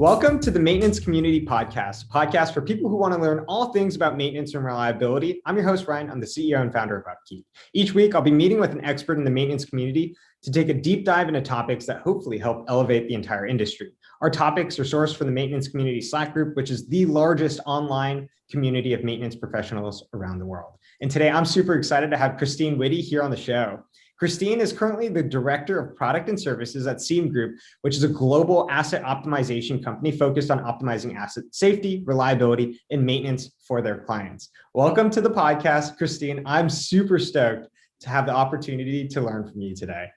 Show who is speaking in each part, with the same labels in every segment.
Speaker 1: Welcome to the Maintenance Community Podcast, a podcast for people who want to learn all things about maintenance and reliability. I'm your host, Ryan. I'm the CEO and founder of Upkeep. Each week, I'll be meeting with an expert in the maintenance community to take a deep dive into topics that hopefully help elevate the entire industry. Our topics are sourced from the Maintenance Community Slack group, which is the largest online community of maintenance professionals around the world. And today, I'm super excited to have Christine Witte here on the show. Christine is currently the Director of Product and Services at SEAM Group, which is a global asset optimization company focused on optimizing asset safety, reliability, and maintenance for their clients. Welcome to the podcast, Christine. I'm super stoked to have the opportunity to learn from you today.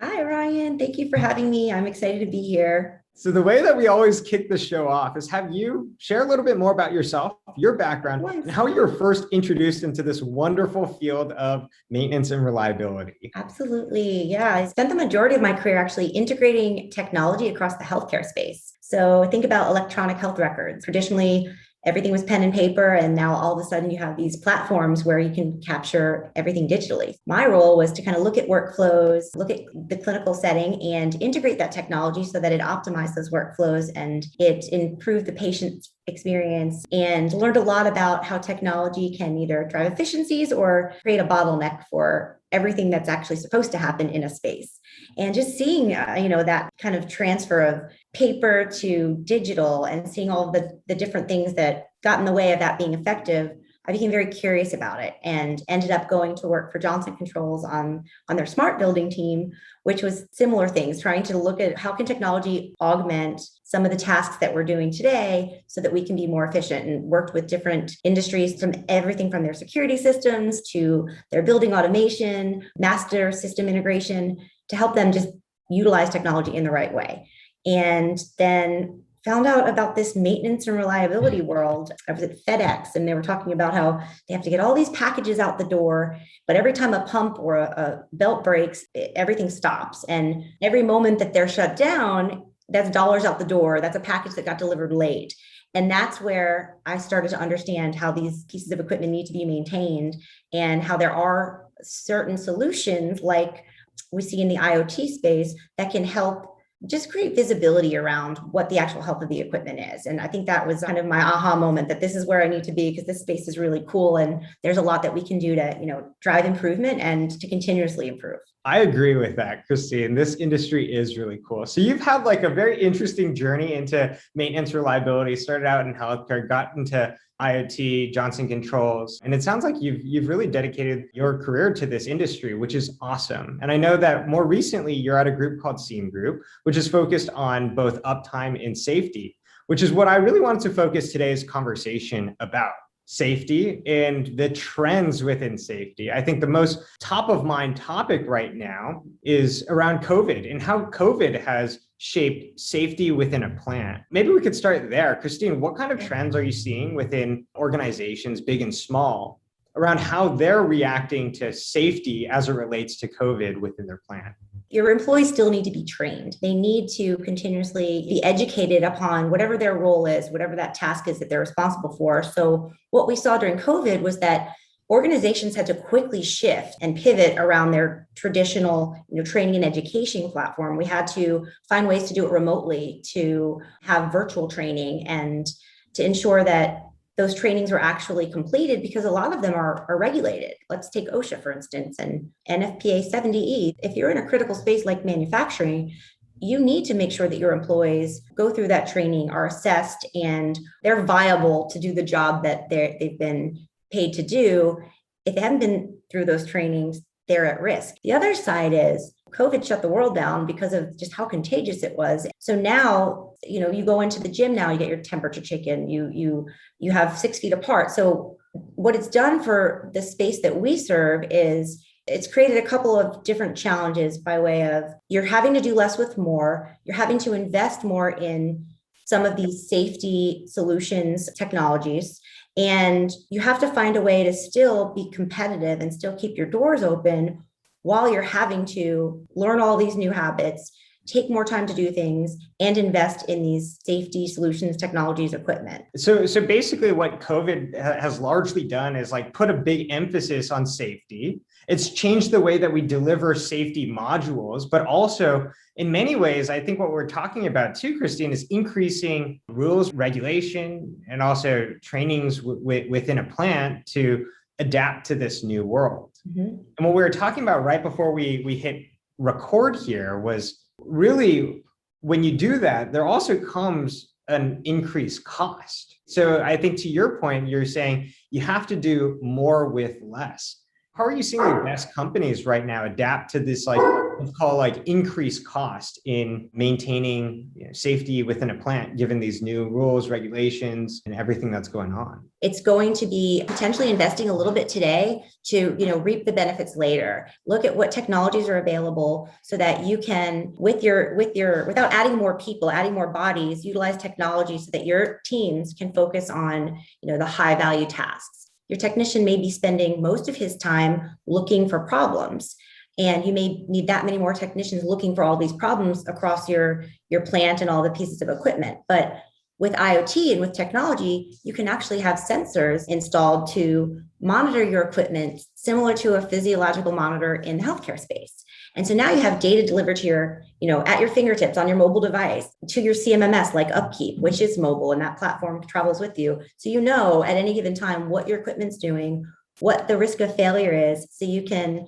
Speaker 2: Hi, Ryan. Thank you for having me. I'm excited to be here.
Speaker 1: So the way that we always kick the show off is have you share a little bit more about yourself, your background, and how you were first introduced into this wonderful field of maintenance and reliability.
Speaker 2: Absolutely. Yeah. I spent the majority of my career actually integrating technology across the healthcare space. So think about electronic health records. Traditionally, everything was pen and paper, and now all of a sudden you have these platforms where you can capture everything digitally. My role was to kind of look at workflows, look at the clinical setting, and integrate that technology so that it optimized those workflows and it improved the patient's experience, and learned a lot about how technology can either drive efficiencies or create a bottleneck for everything that's actually supposed to happen in a space. And just seeing, that kind of transfer of paper to digital and seeing all the different things that got in the way of that being effective, I became very curious about it and ended up going to work for Johnson Controls on their smart building team, which was similar things, trying to look at how can technology augment some of the tasks that we're doing today so that we can be more efficient, and worked with different industries from everything from their security systems to their building automation, master system integration, to help them just utilize technology in the right way. And then found out about this maintenance and reliability world. I was at FedEx, and they were talking about how they have to get all these packages out the door, but every time a pump or a belt breaks, everything stops. And every moment that they're shut down, that's dollars out the door. That's a package that got delivered late. And that's where I started to understand how these pieces of equipment need to be maintained, and how there are certain solutions like we see in the IoT space that can help just create visibility around what the actual health of the equipment is. And I think that was kind of my aha moment, that this is where I need to be, because this space is really cool. And there's a lot that we can do to, drive improvement and to continuously improve.
Speaker 1: I agree with that, Christine. This industry is really cool. So you've had like a very interesting journey into maintenance reliability, started out in healthcare, got into IoT, Johnson Controls, and it sounds like you've really dedicated your career to this industry, which is awesome. And I know that more recently you're at a group called SEAM Group, which is focused on both uptime and safety, which is what I really wanted to focus today's conversation about. Safety and the trends within safety. I think the most top of mind topic right now is around COVID and how COVID has shaped safety within a plant. Maybe we could start there. Christine, what kind of trends are you seeing within organizations, big and small, around how they're reacting to safety as it relates to COVID within their plant?
Speaker 2: Your employees still need to be trained. They need to continuously be educated upon whatever their role is, whatever that task is that they're responsible for. So what we saw during COVID was that organizations had to quickly shift and pivot around their traditional, training and education platform. We had to find ways to do it remotely, to have virtual training, and to ensure that those trainings were actually completed, because a lot of them are regulated. Let's take OSHA, for instance, and NFPA 70E. If you're in a critical space like manufacturing, you need to make sure that your employees go through that training, are assessed, and they're viable to do the job that they've been paid to do. If they haven't been through those trainings, they're at risk. The other side is COVID shut the world down because of just how contagious it was. So now, you go into the gym now, you get your temperature taken, you have 6 feet apart. So what it's done for the space that we serve is it's created a couple of different challenges by way of you're having to do less with more, you're having to invest more in some of these safety solutions, technologies, and you have to find a way to still be competitive and still keep your doors open while you're having to learn all these new habits, take more time to do things, and invest in these safety solutions, technologies, equipment.
Speaker 1: So basically what COVID has largely done is like put a big emphasis on safety. It's changed the way that we deliver safety modules, but also in many ways, I think what we're talking about too, Christine, is increasing rules, regulation, and also trainings within a plant to adapt to this new world. And what we were talking about right before we hit record here was really when you do that, there also comes an increased cost. So I think to your point, you're saying you have to do more with less. How are you seeing the best companies right now adapt to this, like what's called like increased cost in maintaining safety within a plant, given these new rules, regulations, and everything that's going on?
Speaker 2: It's going to be potentially investing a little bit today to, reap the benefits later. Look at what technologies are available so that you can, without adding more people, adding more bodies, utilize technology so that your teams can focus on, the high value tasks. Your technician may be spending most of his time looking for problems, and you may need that many more technicians looking for all these problems across your plant and all the pieces of equipment. But with IoT and with technology, you can actually have sensors installed to monitor your equipment similar to a physiological monitor in the healthcare space. And so now you have data delivered to your, at your fingertips on your mobile device, to your CMMS like Upkeep, which is mobile, and that platform travels with you. So at any given time what your equipment's doing, what the risk of failure is, so you can,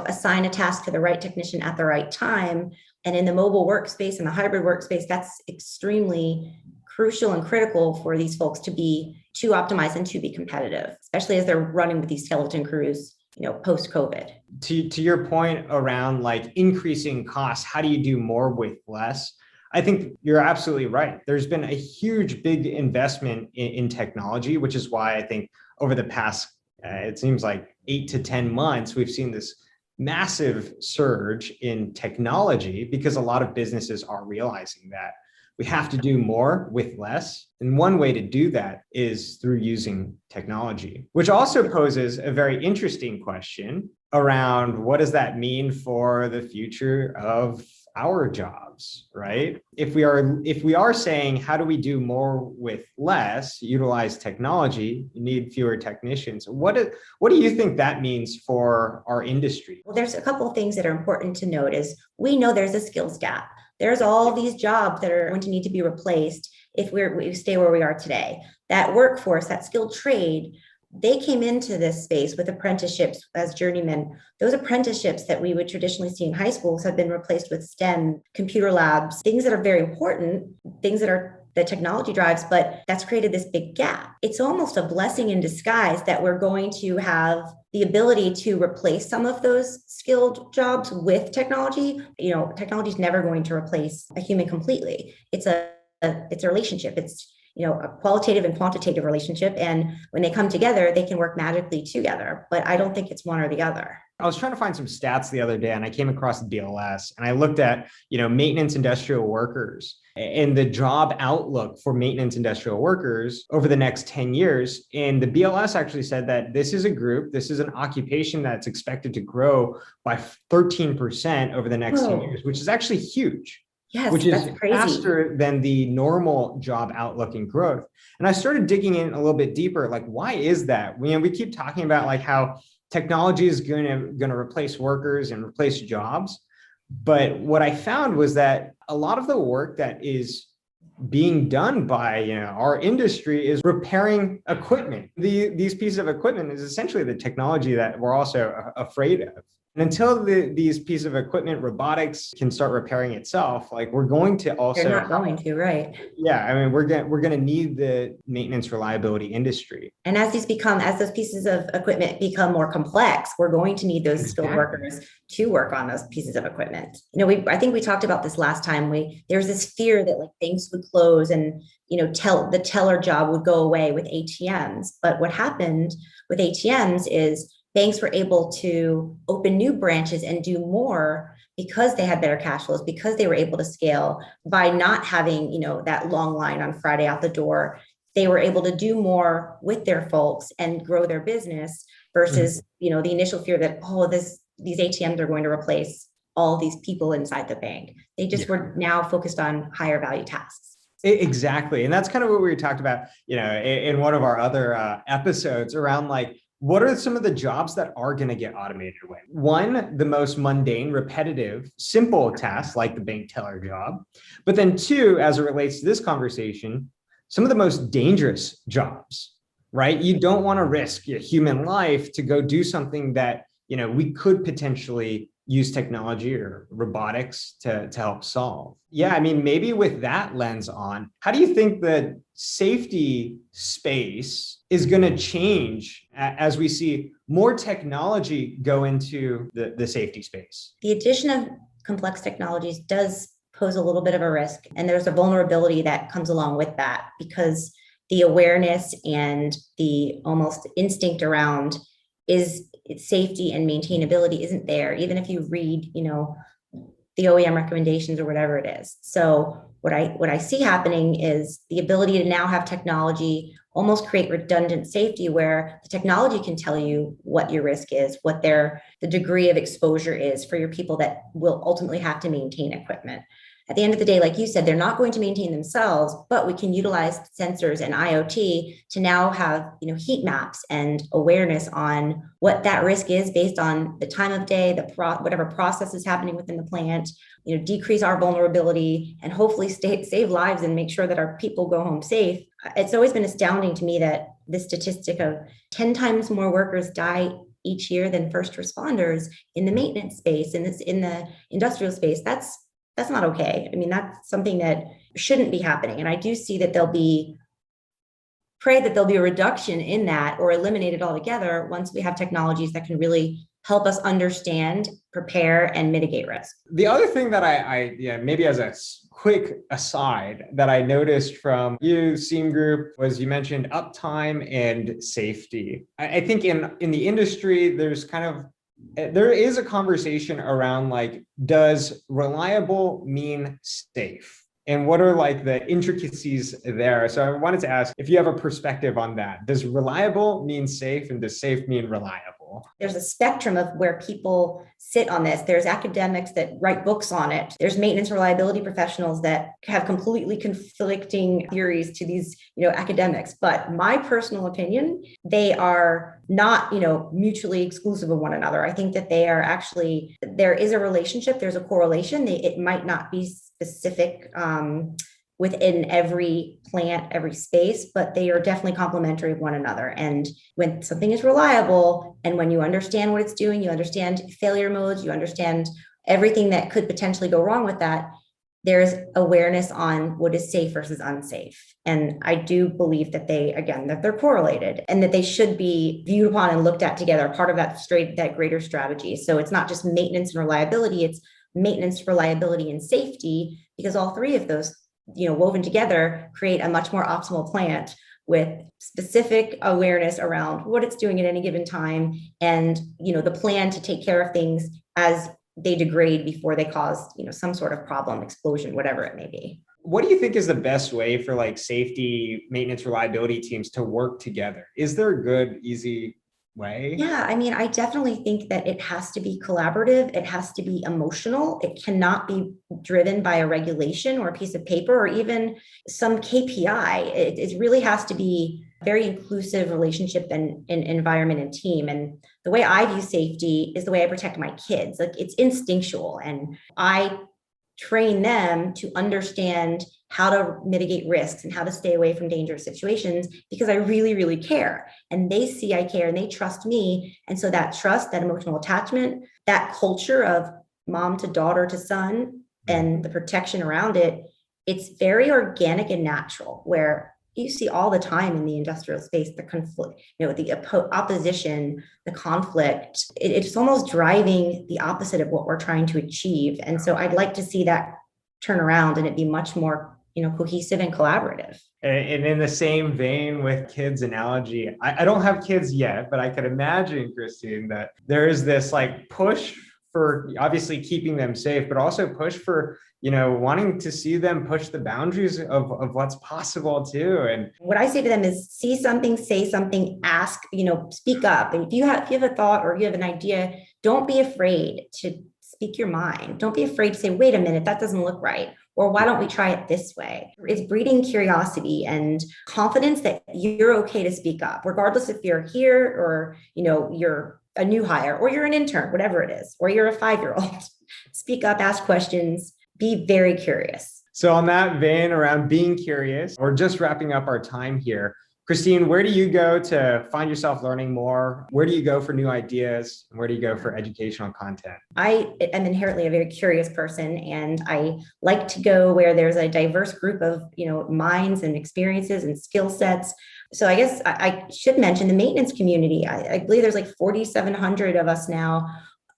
Speaker 2: assign a task to the right technician at the right time. And in the mobile workspace and the hybrid workspace, that's extremely crucial and critical for these folks to optimize and to be competitive, especially as they're running with these skeleton crews, post-COVID.
Speaker 1: To your point around like increasing costs, how do you do more with less? I think you're absolutely right. There's been a huge, big investment in technology, which is why I think over the past, it seems like 8 to 10 months, we've seen this massive surge in technology because a lot of businesses are realizing that we have to do more with less. And one way to do that is through using technology, which also poses a very interesting question around what does that mean for the future of our jobs, right? If we are saying, how do we do more with less, utilize technology, you need fewer technicians. What do you think that means for our industry?
Speaker 2: Well, there's a couple of things that are important to note is we know there's a skills gap. There's all these jobs that are going to need to be replaced if we stay where we are today. That workforce, that skilled trade, they came into this space with apprenticeships as journeymen. Those apprenticeships that we would traditionally see in high schools have been replaced with STEM, computer labs, things that are very important, things that are the technology drives, but that's created this big gap. It's almost a blessing in disguise that we're going to have the ability to replace some of those skilled jobs with technology. Technology is never going to replace a human completely. It's a relationship. It's a qualitative and quantitative relationship. And when they come together, they can work magically together. But I don't think it's one or the other.
Speaker 1: I was trying to find some stats the other day and I came across the BLS and I looked at, maintenance industrial workers and the job outlook for maintenance industrial workers over the next 10 years. And the BLS actually said that this is an occupation that's expected to grow by 13% over the next 10 years, which is actually huge.
Speaker 2: Yes,
Speaker 1: which is
Speaker 2: crazy.
Speaker 1: Faster than the normal job outlook and growth. And I started digging in a little bit deeper, like, why is that? We keep talking about like how technology is going to replace workers and replace jobs. But what I found was that a lot of the work that is being done by our industry is repairing equipment. These pieces of equipment is essentially the technology that we're also afraid of. And until these pieces of equipment, robotics can start repairing itself, like we're going to also—
Speaker 2: They're not going to, right?
Speaker 1: Yeah, I mean, we're going to need the maintenance reliability industry.
Speaker 2: And as those pieces of equipment become more complex, we're going to need those skilled workers to work on those pieces of equipment. I think we talked about this last time. There's this fear that like banks would close and the teller job would go away with ATMs. But what happened with ATMs is banks were able to open new branches and do more because they had better cash flows, because they were able to scale by not having, that long line on Friday out the door. They were able to do more with their folks and grow their business versus, the initial fear that, these ATMs are going to replace all these people inside the bank. They just were now focused on higher value tasks.
Speaker 1: Exactly. And that's kind of what we talked about, in one of our other episodes around like, what are some of the jobs that are going to get automated away? One, the most mundane, repetitive, simple tasks like the bank teller job. But then two, as it relates to this conversation, some of the most dangerous jobs, right? You don't want to risk your human life to go do something that, we could potentially use technology or robotics to help solve. Yeah, I mean, maybe with that lens on, how do you think the safety space is going to change as we see more technology go into the safety space?
Speaker 2: The addition of complex technologies does pose a little bit of a risk, and there's a vulnerability that comes along with that because the awareness and the almost instinct around is safety and maintainability isn't there, even if you read, the OEM recommendations or whatever it is. So what I see happening is the ability to now have technology almost create redundant safety where the technology can tell you what your risk is, what the degree of exposure is for your people that will ultimately have to maintain equipment. At the end of the day, like you said, they're not going to maintain themselves, but we can utilize sensors and IoT to now have, heat maps and awareness on what that risk is based on the time of day, whatever process is happening within the plant, decrease our vulnerability and hopefully save lives and make sure that our people go home safe. It's always been astounding to me that this statistic of 10 times more workers die each year than first responders in the maintenance space and in the industrial space. That's not okay. I mean, that's something that shouldn't be happening. And I do see that pray that there'll be a reduction in that or eliminated altogether once we have technologies that can really help us understand, prepare, and mitigate risk.
Speaker 1: The other thing that I maybe as a quick aside that I noticed from you, Seam Group, was you mentioned uptime and safety. I think in the industry, there is a conversation around like, does reliable mean safe? And what are like the intricacies there? So I wanted to ask if you have a perspective on that. Does reliable mean safe and does safe mean reliable?
Speaker 2: There's a spectrum of where people sit on this. There's academics that write books on it. There's maintenance reliability professionals that have completely conflicting theories to these, academics. But my personal opinion, they are not, mutually exclusive of one another. I think that they are actually, there is a relationship, there's a correlation. It might not be specific within every plant, every space, but they are definitely complementary of one another. And when something is reliable and when you understand what it's doing, you understand failure modes, you understand everything that could potentially go wrong with that, there's awareness on what is safe versus unsafe. And I do believe that that they're correlated and that they should be viewed upon and looked at together, part of that greater strategy. So it's not just maintenance and reliability, it's maintenance, reliability, and safety, because all three of those woven together create a much more optimal plant with specific awareness around what it's doing at any given time and the plan to take care of things as they degrade before they cause some sort of problem, explosion, whatever it may be.
Speaker 1: What do you think is the best way for like safety, maintenance, reliability teams to work together? Is there a good, easy way?
Speaker 2: Yeah, I mean, I definitely think that it has to be collaborative. It has to be emotional. It cannot be driven by a regulation or a piece of paper or even some KPI. It really has to be a very inclusive relationship and environment and team. And the way I view safety is the way I protect my kids. Like it's instinctual, and I train them to understand how to mitigate risks and how to stay away from dangerous situations because I really, really care. And they see I care and they trust me. And so that trust, that emotional attachment, that culture of mom to daughter to son and the protection around it, it's very organic and natural, where you see all the time in the industrial space, the conflict, the opposition, the conflict, it's almost driving the opposite of what we're trying to achieve. And so I'd like to see that turn around and it be much more, cohesive and collaborative.
Speaker 1: And in the same vein with kids analogy, I don't have kids yet, but I could imagine, Christine, that there is this like push for obviously keeping them safe, but also push for, wanting to see them push the boundaries of what's possible too. And
Speaker 2: what I say to them is see something, say something, ask, speak up. And if you have a thought or you have an idea, don't be afraid to speak your mind. Don't be afraid to say, wait a minute, that doesn't look right. Or why don't we try it this way? It's breeding curiosity and confidence that you're okay to speak up, regardless if you're here or, you're a new hire or you're an intern, whatever it is, or you're a 5-year-old. Speak up, ask questions, be very curious.
Speaker 1: So on that vein around being curious, we're just wrapping up our time here. Christine, where do you go to find yourself learning more? Where do you go for new ideas? And where do you go for educational content?
Speaker 2: I am inherently a very curious person, and I like to go where there's a diverse group of, minds and experiences and skill sets. So I guess I should mention the maintenance community. I believe there's like 4,700 of us now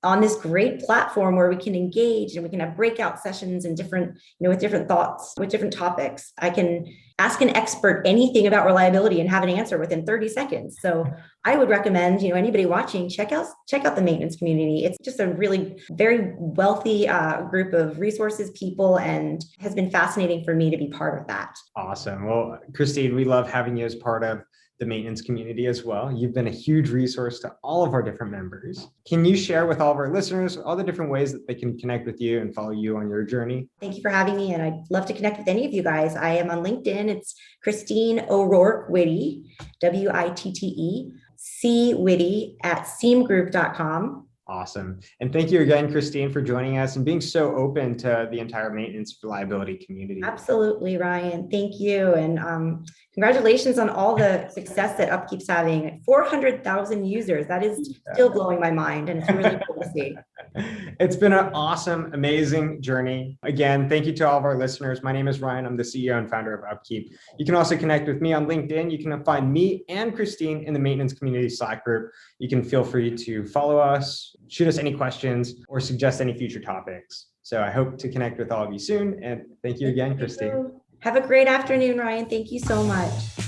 Speaker 2: on this great platform where we can engage and we can have breakout sessions and different, with different thoughts, with different topics. I can ask an expert anything about reliability and have an answer within 30 seconds. So I would recommend, anybody watching, check out the maintenance community. It's just a really very wealthy group of resources, people, and has been fascinating for me to be part of that.
Speaker 1: Awesome. Well, Christine, we love having you as part of the maintenance community as well. You've been a huge resource to all of our different members. Can you share with all of our listeners all the different ways that they can connect with you and follow you on your journey?
Speaker 2: Thank you for having me. And I'd love to connect with any of you guys. I am on LinkedIn. It's Christine O'Rourke Witte, Witte, C Witte at seamgroup.com.
Speaker 1: Awesome. And thank you again, Christine, for joining us and being so open to the entire maintenance reliability community.
Speaker 2: Absolutely, Ryan. Thank you. And congratulations on all the success that Upkeep's having. 400,000 users. That is still blowing my mind. And it's really cool to see.
Speaker 1: It's been an awesome, amazing journey. Again, thank you to all of our listeners. My name is Ryan. I'm the CEO and founder of Upkeep. You can also connect with me on LinkedIn. You can find me and Christine in the maintenance community Slack group. You can feel free to follow us, shoot us any questions, or suggest any future topics. So I hope to connect with all of you soon. And thank you again, Christine.
Speaker 2: Have a great afternoon, Ryan. Thank you so much.